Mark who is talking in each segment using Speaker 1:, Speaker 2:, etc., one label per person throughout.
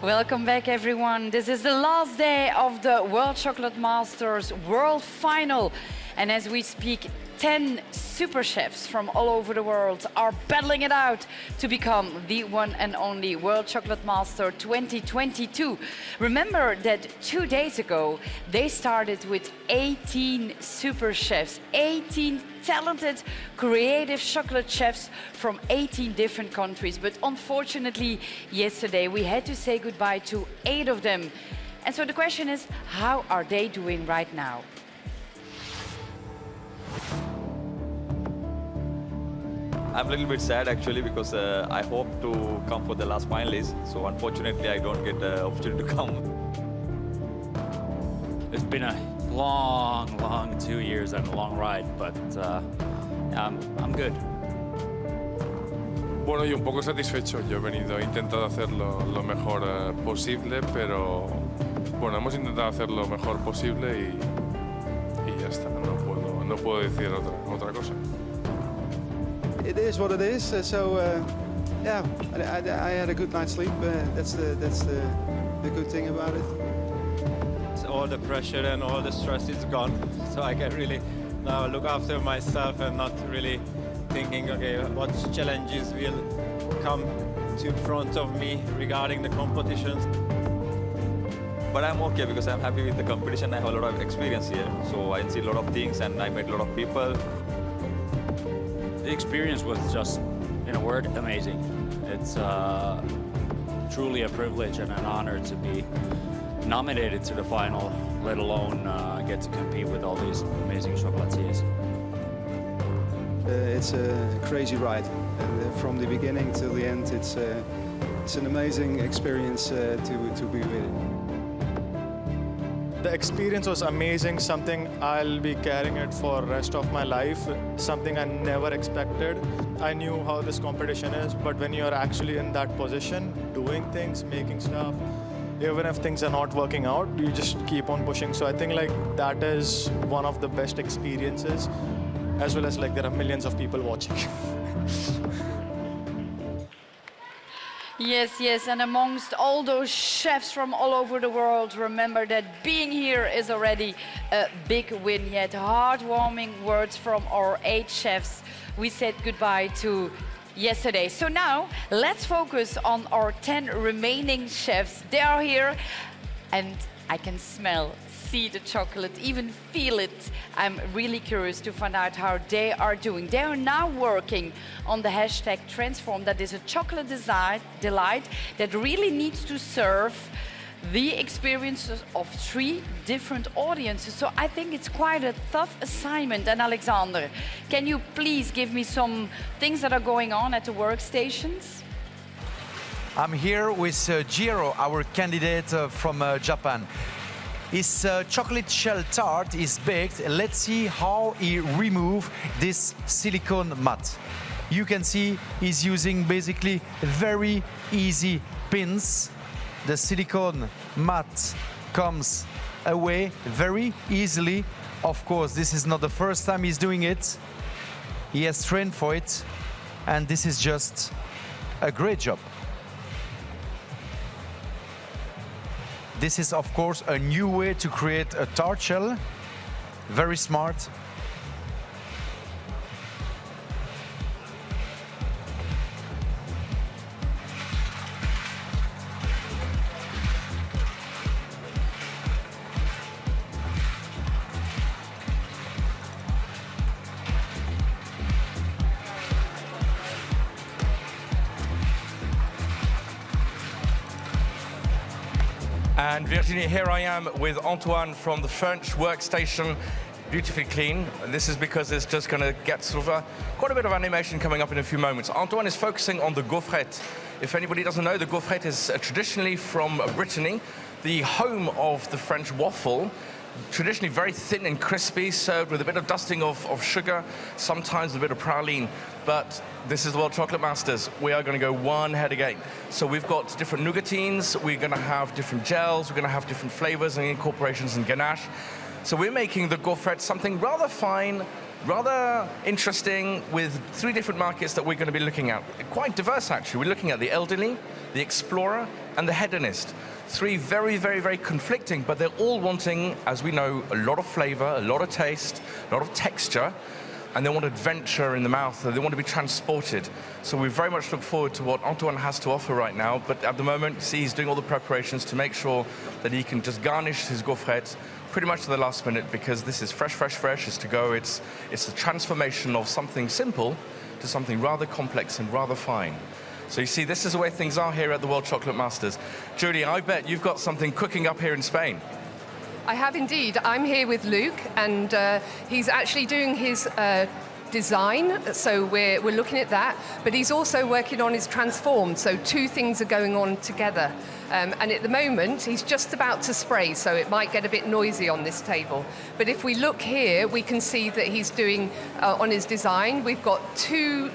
Speaker 1: Welcome back, everyone. This is the last day of the World Chocolate Masters World Final. And as we speak, 10 super chefs from all over the world are battling it out to become the one and only World Chocolate Master 2022. Remember that 2 days ago, they started with 18 super chefs, 18 talented, creative chocolate chefs from 18 different countries. But unfortunately, yesterday, we had to say goodbye to 8 of them. And so the question is, how are they doing right now?
Speaker 2: I'm a little bit sad actually because I hope to come for the last finalist. So unfortunately, I don't get the opportunity to come.
Speaker 3: It's been a long 2 years and a long ride, but I'm good.
Speaker 4: Bueno, y un poco satisfecho. Yo he venido, he intentado hacerlo lo mejor posible, pero bueno, hemos intentado hacer lo mejor posible y ya está. No puedo decir otra cosa.
Speaker 5: It is what it is. Yeah, I had a good night's sleep. That's the good thing about it.
Speaker 6: All the pressure and all the stress is gone, so I can really now look after myself and not really thinking, okay, what challenges will come to front of me regarding the competitions.
Speaker 2: But I'm okay because I'm happy with the competition. I have a lot of experience here. So I see a lot of things and I met a lot of people.
Speaker 3: The experience was just, in a word, amazing. It's truly a privilege and an honor to be nominated to the final, let alone get to compete with all these amazing chocolatiers.
Speaker 5: It's a crazy ride, and from the beginning till the end, it's an amazing experience to be with it.
Speaker 7: The experience was amazing, something I'll be carrying it for the rest of my life, something I never expected. I knew how this competition is, but when you're actually in that position, doing things, making stuff, even if things are not working out, you just keep on pushing. So I think like that is one of the best experiences, as well as like there are millions of people watching.
Speaker 1: Yes, and amongst all those chefs from all over the world, remember that being here is already a big win. Yet heartwarming words from our 8 chefs we said goodbye to yesterday. So now let's focus on our 10 remaining chefs. They are here and I can smell, see the chocolate, even feel it. I'm really curious to find out how they are doing. They are now working on the hashtag Transform. That is a chocolate delight that really needs to serve the experiences of 3 different audiences. So I think it's quite a tough assignment. And Alexander, can you please give me some things that are going on at the workstations?
Speaker 8: I'm here with Jiro, our candidate from Japan. His chocolate shell tart is baked. Let's see how he removes this silicone mat. You can see he's using basically very easy pins. The silicone mat comes away very easily. Of course, this is not the first time he's doing it. He has trained for it, and this is just a great job. This is, of course, a new way to create a tart shell. Very smart.
Speaker 9: And Virginie, here I am with Antoine from the French workstation, beautifully clean. This is because it's just going to get sort of quite a bit of animation coming up in a few moments. Antoine is focusing on the gaufrette. If anybody doesn't know, the gaufrette is traditionally from Brittany, the home of the French waffle. Traditionally very thin and crispy, served with a bit of dusting of sugar, sometimes a bit of praline. But this is the World Chocolate Masters. We are going to go one head again. So we've got different nougatines, we're going to have different gels, we're going to have different flavors and incorporations and ganache. So we're making the gaufrette something rather fine, rather interesting, with 3 different markets that we're going to be looking at. Quite diverse, actually. We're looking at the elderly, the explorer, and the hedonist. Three very, very, very conflicting, but they're all wanting, as we know, a lot of flavor, a lot of taste, a lot of texture, and they want adventure in the mouth, they want to be transported. So we very much look forward to what Antoine has to offer right now, but at the moment, you see he's doing all the preparations to make sure that he can just garnish his gaufrettes pretty much to the last minute, because this is fresh, fresh, fresh, it's to go. It's the transformation of something simple to something rather complex and rather fine. So you see, this is the way things are here at the World Chocolate Masters. Judy, I bet you've got something cooking up here in Spain.
Speaker 10: I have indeed. I'm here with Luke, and he's actually doing his design, so we're looking at that, but he's also working on his transform, so two things are going on together. And at the moment, he's just about to spray, so it might get a bit noisy on this table. But if we look here, we can see that he's doing, on his design, we've got two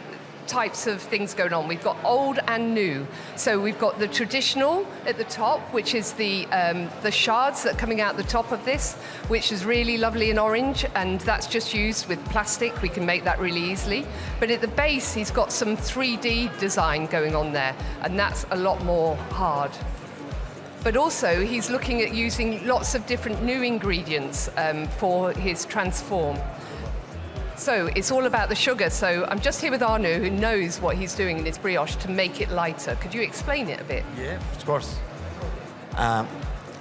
Speaker 10: types of things going on. We've got old and new. So we've got the traditional at the top, which is the shards that are coming out the top of this, which is really lovely in orange, and that's just used with plastic. We can make that really easily. But at the base, he's got some 3D design going on there, and that's a lot more hard. But also, he's looking at using lots of different new ingredients for his transform. So it's all about the sugar. So I'm just here with Arnaud, who knows what he's doing in his brioche to make it lighter. Could you explain it a bit?
Speaker 11: Yeah, of course.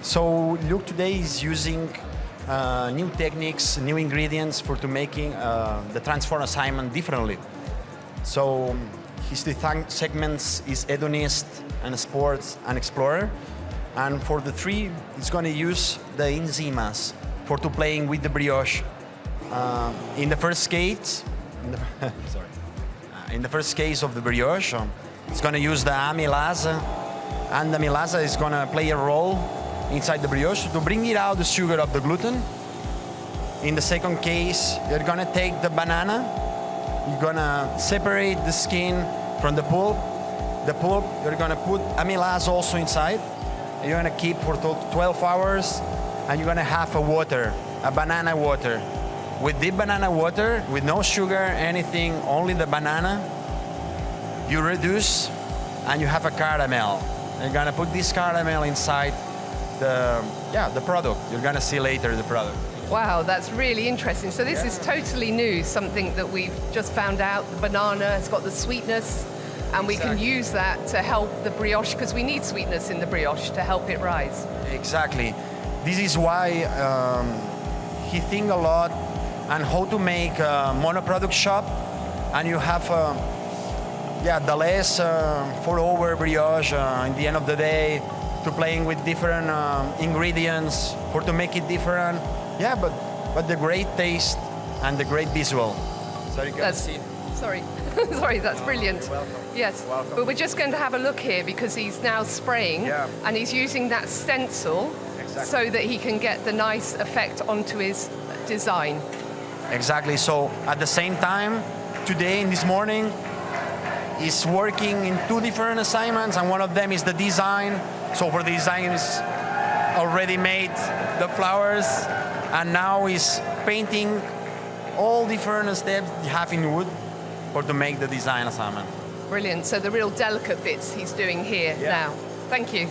Speaker 11: So Luke today is using new techniques, new ingredients to making the transform assignment differently. So his design segments is hedonist and sports and explorer. And for the three, he's going to use the enzymes for playing with the brioche. In the first case, in the first case of the brioche, it's going to use the amylase, and the amylase is going to play a role inside the brioche to bring it out the sugar of the gluten. In the second case, you're going to take the banana, you're going to separate the skin from the pulp. The pulp, you're going to put amylase also inside. You're going to keep for 12 hours, and you're going to have a banana water. With the banana water, with no sugar, anything, only the banana, you reduce and you have a caramel. You're gonna put this caramel inside the product. You're gonna see later the product.
Speaker 10: Wow, that's really interesting. So this is totally new, something that we've just found out. The banana has got the sweetness, and we can use that to help the brioche, because we need sweetness in the brioche to help it rise.
Speaker 11: Exactly. This is why he thinks a lot on how to make a monoproduct shop, and you have the less 4-hour brioche in the end of the day to playing with different ingredients for to make it different. Yeah, but the great taste and the great visual. So you can see.
Speaker 10: Sorry, sorry, that's brilliant.
Speaker 11: Welcome.
Speaker 10: Yes,
Speaker 11: Welcome.
Speaker 10: but we're just going to have a look here because he's now spraying, and he's using that stencil so that he can get the nice effect onto his design.
Speaker 11: Exactly. So at the same time, today in this morning, he's working in two different assignments, and one of them is the design. So for the design, he's already made the flowers, and now he's painting all different steps you have in wood for to make the design assignment.
Speaker 10: Brilliant. So the real delicate bits he's doing here now. Thank you.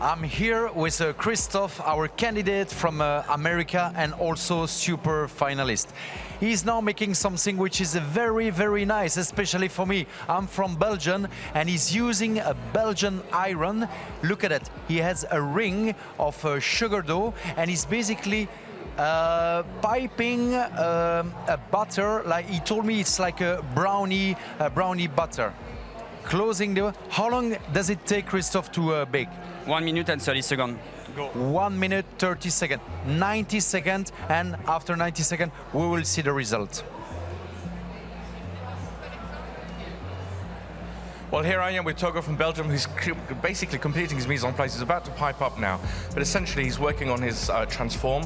Speaker 8: I'm here with Christophe, our candidate from America and also super finalist. He's now making something which is very, very nice, especially for me. I'm from Belgium, and he's using a Belgian iron. Look at it. He has a ring of sugar dough, and he's basically piping a butter. Like he told me, it's like a brownie butter. Closing the. How long does it take, Christophe, to bake?
Speaker 12: 1 minute and 30 seconds.
Speaker 8: Go. 1 minute, 30 seconds, 90 seconds, and after 90 seconds, we will see the result.
Speaker 9: Well, here I am with Togo from Belgium, who's basically completing his mise en place. He's about to pipe up now, but essentially he's working on his transform.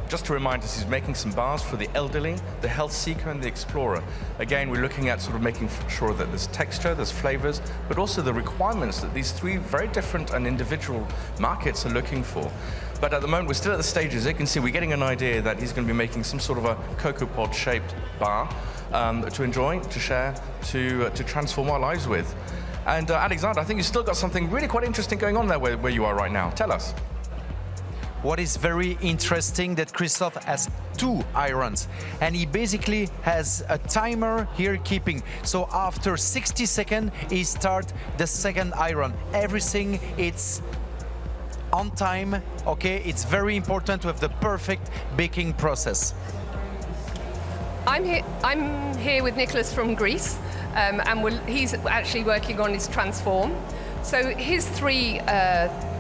Speaker 9: Just to remind us, he's making some bars for the elderly, the health seeker, and the explorer. Again, we're looking at sort of making sure that there's texture, there's flavors, but also the requirements that these three very different and individual markets are looking for. But at the moment, we're still at the stages. As you can see, we're getting an idea that he's going to be making some sort of a cocoa pod-shaped bar to enjoy, to share, to transform our lives with. And Alexander, I think you've still got something really quite interesting going on there where you are right now. Tell us.
Speaker 8: What is very interesting that Christophe has 2 irons and he basically has a timer here keeping. So after 60 seconds, he starts the second iron. Everything it's on time, okay? It's very important to have the perfect baking process.
Speaker 10: I'm here with Nicholas from Greece, and he's actually working on his transform. So his 3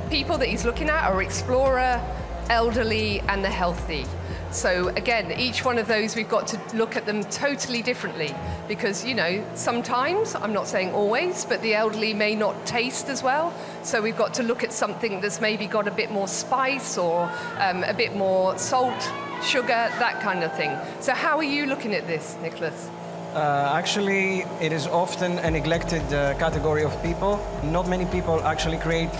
Speaker 10: people that he's looking at are explorer, elderly, and the healthy. So again, each one of those, we've got to look at them totally differently because, you know, sometimes, I'm not saying always, but the elderly may not taste as well. So we've got to look at something that's maybe got a bit more spice or a bit more salt, sugar, that kind of thing. So how are you looking at this, Nicholas?
Speaker 13: Actually, it is often a neglected category of people. Not many people actually create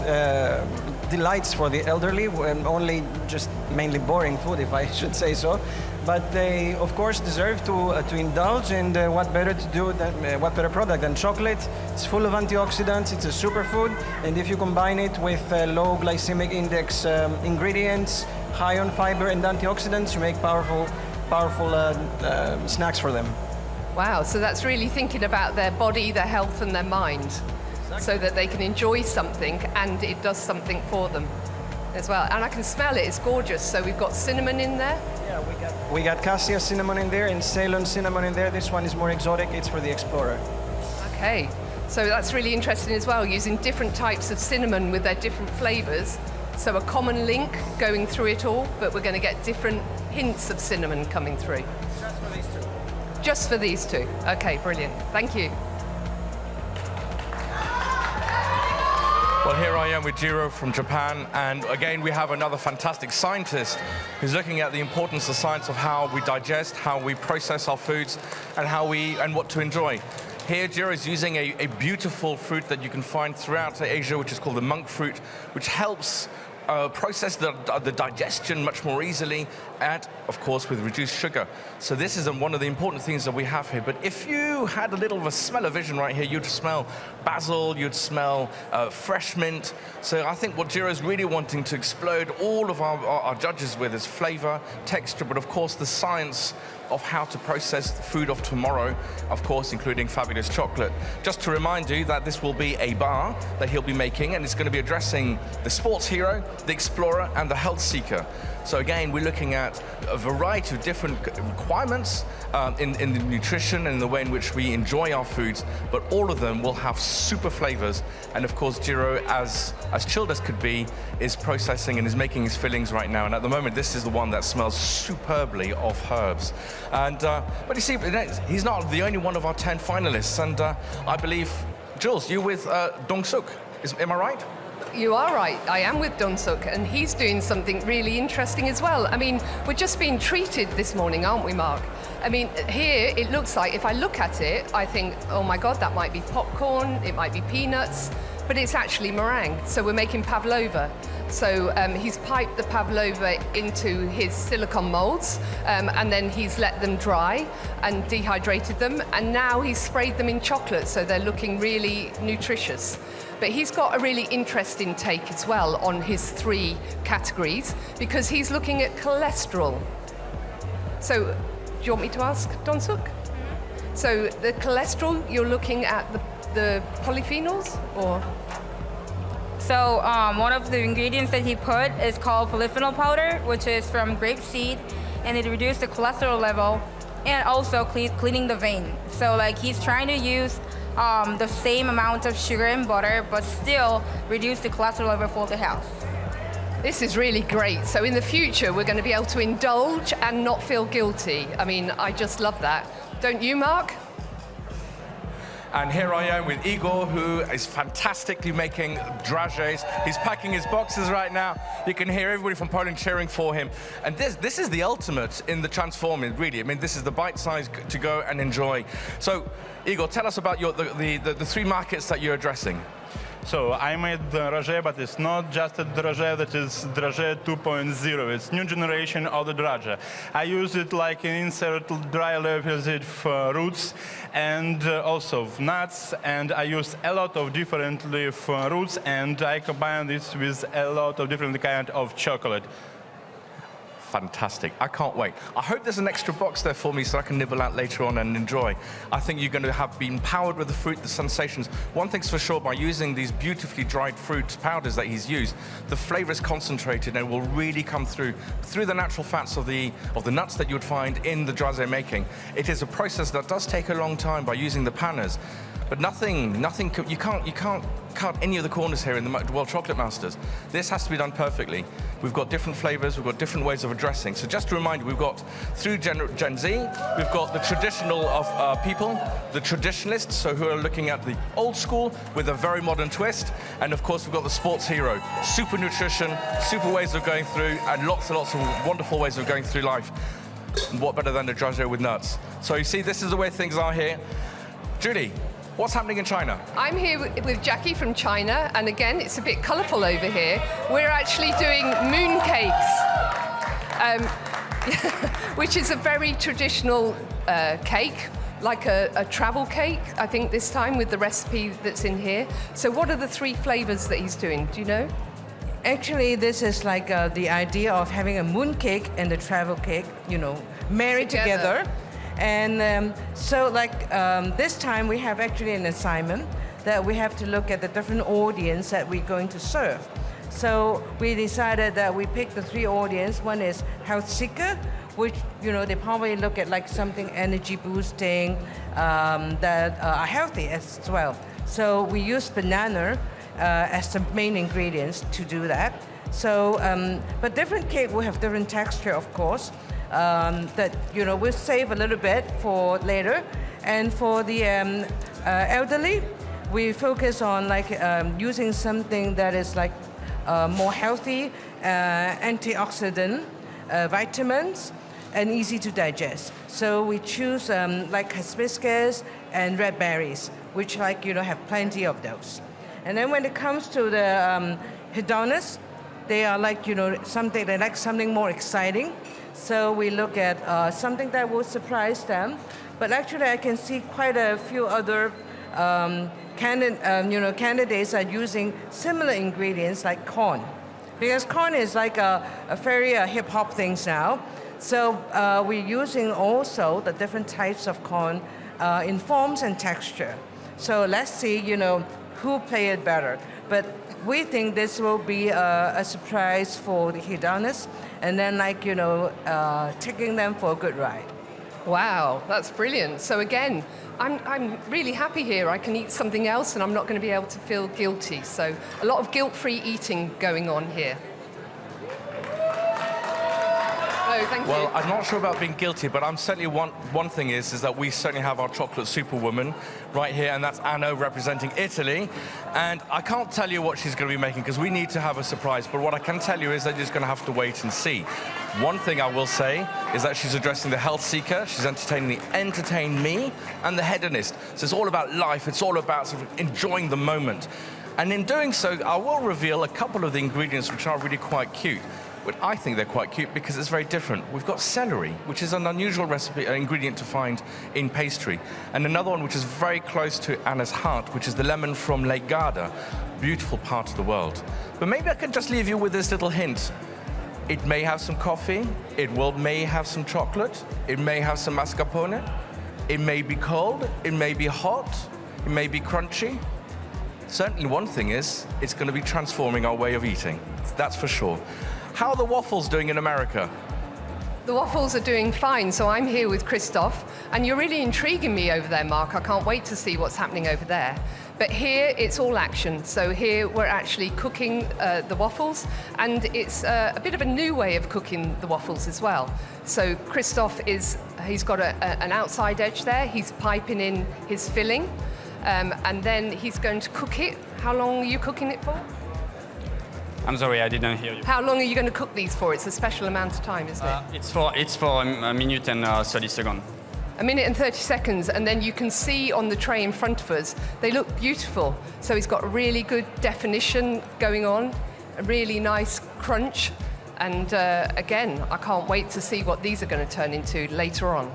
Speaker 13: delights for the elderly, and only just mainly boring food, if I should say so. But they, of course, deserve to indulge, and what better to do than what better product than chocolate? It's full of antioxidants. It's a superfood, and if you combine it with low glycemic index ingredients, high on fiber and antioxidants, you make powerful snacks for them.
Speaker 10: Wow, so that's really thinking about their body, their health, and their mind, so that they can enjoy something and it does something for them as well. And I can smell it, it's gorgeous. So we've got cinnamon in there.
Speaker 13: Yeah, we got cassia cinnamon in there and Ceylon cinnamon in there. This one is more exotic, it's for the explorer.
Speaker 10: Okay, so that's really interesting as well, using different types of cinnamon with their different flavors. So a common link going through it all, but we're going to get different hints of cinnamon coming through.
Speaker 13: Just for these 2.
Speaker 10: Just for these 2. Okay, brilliant. Thank you.
Speaker 9: Well, here I am with Jiro from Japan, and again we have another fantastic scientist who's looking at the importance of science of how we digest, how we process our foods, and what to enjoy. Here, Jiro is using a beautiful fruit that you can find throughout Asia, which is called the monk fruit, which helps process the digestion much more easily, and of course with reduced sugar. So this is one of the important things that we have here. But if you had a little of a smell-o-vision right here, you'd smell basil, you'd smell fresh mint. So I think what Jiro is really wanting to explode all of our judges with is flavor, texture, but of course the science of how to process the food of tomorrow, of course, including fabulous chocolate. Just to remind you that this will be a bar that he'll be making, and it's going to be addressing the sports hero, the explorer, and the health seeker. So again, we're looking at a variety of different requirements in the nutrition and the way in which we enjoy our foods, but all of them will have super flavors. And of course, Jiro, as chilled as could be, is processing and is making his fillings right now. And at the moment, this is the one that smells superbly of herbs. And but you see, he's not the only one of our 10 finalists. And I believe, Jules, you with Dong-suk, am I right?
Speaker 10: You are right, I am with Dong-suk, and he's doing something really interesting as well. I mean, we're just being treated this morning, aren't we, Mark? I mean, here it looks like, if I look at it, I think, oh my God, that might be popcorn, it might be peanuts, but it's actually meringue. So we're making pavlova. So he's piped the pavlova into his silicone molds, and then he's let them dry and dehydrated them, and now he's sprayed them in chocolate, so they're looking really nutritious. But he's got a really interesting take as well on his 3 categories, because he's looking at cholesterol. So, do you want me to ask Dong-suk? So the cholesterol, you're looking at the polyphenols, or?
Speaker 14: So one of the ingredients that he put is called polyphenol powder, which is from grape seed, and it reduces the cholesterol level and also cleaning the vein. So like he's trying to use the same amount of sugar and butter, but still reduce the cholesterol level for the health.
Speaker 10: This is really great. So in the future, we're going to be able to indulge and not feel guilty. I mean, I just love that. Don't you, Mark?
Speaker 9: And here I am with Igor, who is fantastically making dragées. He's packing his boxes right now. You can hear everybody from Poland cheering for him. And this is the ultimate in the transforming, really. I mean, this is the bite size to go and enjoy. So, Igor, tell us about the 3 markets that you're addressing.
Speaker 15: So I made the dragée, but it's not just a dragée, that is dragée 2.0. It's new generation of the dragée. I use it like an insert dry leaf with roots and also nuts, and I use a lot of different leaf roots, and I combine this with a lot of different kind of chocolate.
Speaker 9: Fantastic. I can't wait. I hope there's an extra box there for me so I can nibble out later on and enjoy. I think you're going to have been powered with the fruit, the sensations. One thing's for sure, by using these beautifully dried fruit powders that he's used, the flavor is concentrated and will really come through the natural fats of the nuts that you would find in the dragée making. It is a process that does take a long time by using the panners, but you can't cut any of the corners here in the World Chocolate Masters. This has to be done perfectly. We've got different flavors, we've got different ways of addressing. So just to remind you, we've got through Gen Z, we've got the traditional of people, the traditionalists, so who are looking at the old school with a very modern twist, and of course we've got the sports hero, super nutrition, super ways of going through, and lots of wonderful ways of going through life. And what better than a dragée with nuts? So you see, this is the way things are here. Judy, what's happening in China?
Speaker 10: I'm here with Jackie from China, and again, it's a bit colourful over here. We're actually doing moon cakes, which is a very traditional cake, like a travel cake, I think this time, with the recipe that's in here. So what are the 3 flavours that he's doing? Do you know?
Speaker 16: Actually, this is like the idea of having a moon cake and a travel cake, married together. And so this time we have actually an assignment that we have to look at the different audience that we're going to serve. So we decided that we pick the 3 audience. One is health seeker, which, they probably look at like something energy boosting that are healthy as well. So we use banana as the main ingredients to do that. So, but different cake will have different texture, of course. That we'll save a little bit for later. And for the elderly, we focus on using something that is more healthy, antioxidant, vitamins, and easy to digest. So we choose hibiscus and red berries, which have plenty of those. And then when it comes to the hedonists, they are they like something more exciting. So we look at something that will surprise them. But actually, I can see quite a few other candidates are using similar ingredients like corn, because corn is like a very hip hop thing now. So we're using also the different types of corn in forms and texture. So let's see, who play it better. But we think this will be a surprise for the hedonists, and then taking them for a good ride.
Speaker 10: Wow, that's brilliant. So again, I'm really happy here. I can eat something else and I'm not going to be able to feel guilty. So a lot of guilt-free eating going on here. Oh, thank you.
Speaker 9: Well, I'm not sure about being guilty, but I'm certainly one thing is that we certainly have our chocolate superwoman right here, and that's Anna representing Italy. And I can't tell you what she's going to be making because we need to have a surprise. But what I can tell you is that you're just going to have to wait and see. One thing I will say is that she's addressing the health seeker, she's entertaining the entertain me, and the hedonist. So it's all about life. It's all about sort of enjoying the moment. And in doing so, I will reveal a couple of the ingredients which are really quite cute. But I think they're quite cute because it's very different. We've got celery, which is an unusual ingredient to find in pastry. And another one which is very close to Anna's heart, which is the lemon from Lake Garda, beautiful part of the world. But maybe I can just leave you with this little hint. It may have some coffee, may have some chocolate, it may have some mascarpone, it may be cold, it may be hot, it may be crunchy. Certainly one thing is, it's going to be transforming our way of eating. That's for sure. How are the waffles doing in America?
Speaker 10: The waffles are doing fine, so I'm here with Christoph, and you're really intriguing me over there, Mark. I can't wait to see what's happening over there. But here, it's all action. So here, we're actually cooking the waffles, and it's a bit of a new way of cooking the waffles as well. So Christoph he's got an outside edge there. He's piping in his filling, and then he's going to cook it. How long are you cooking it for?
Speaker 12: I'm sorry, I didn't hear you.
Speaker 10: How long are you going to cook these for? It's a special amount of time, isn't it?
Speaker 12: It's for a minute and 30 seconds.
Speaker 10: a minute and 30 seconds, and then you can see on the tray in front of us, they look beautiful. So he's got a really good definition going on, a really nice crunch. And again, I can't wait to see what these are going to turn into later on.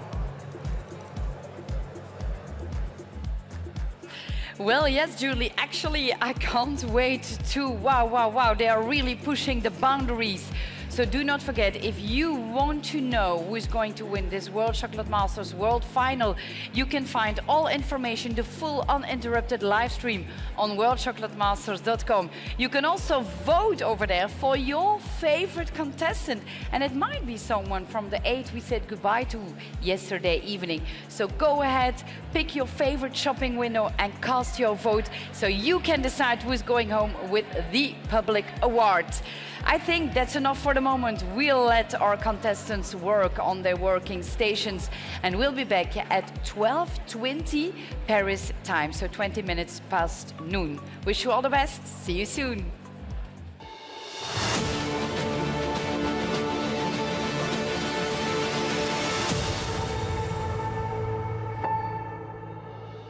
Speaker 1: Well, yes, Julie, actually, I can't wait to, wow, they are really pushing the boundaries. So do not forget, if you want to know who is going to win this World Chocolate Masters World Final, you can find all information, the full uninterrupted live stream on worldchocolatemasters.com. You can also vote over there for your favorite contestant, and it might be someone from the 8 we said goodbye to yesterday evening. So go ahead, pick your favorite shopping window and cast your vote so you can decide who is going home with the public award. I think that's enough for the moment. We'll let our contestants work on their working stations, and we'll be back at 12:20 Paris time, so 20 minutes past noon. Wish you all the best. See you soon.